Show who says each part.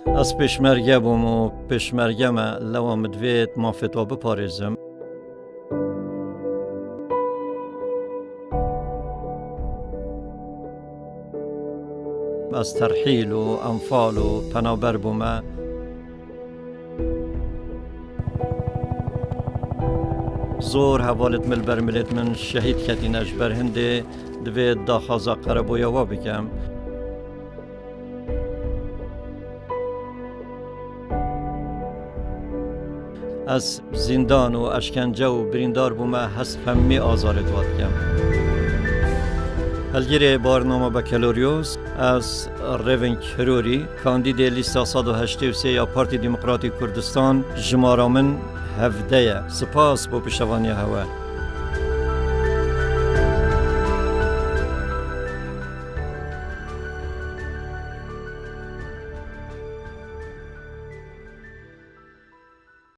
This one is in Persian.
Speaker 1: از پشمرگه بوم و پشمرگه ما لوا مدوید ما فتوا بپارزم. از ترحیل و انفال و پنابر بومه زور حوالت مل بر ملت من شهید کتینش بر هنده دوید داخازا قربویا و بکم. از زندان و اشکنجه و بریندار بومه هست فهمی آزارت واد کم. هلگیر بارنامه با کلوریوس از ریون کروری کاندید لیستا 183 یا پارتی دموکراتی کردستان جمارامن هفده سپاس با پشتوانی هوا.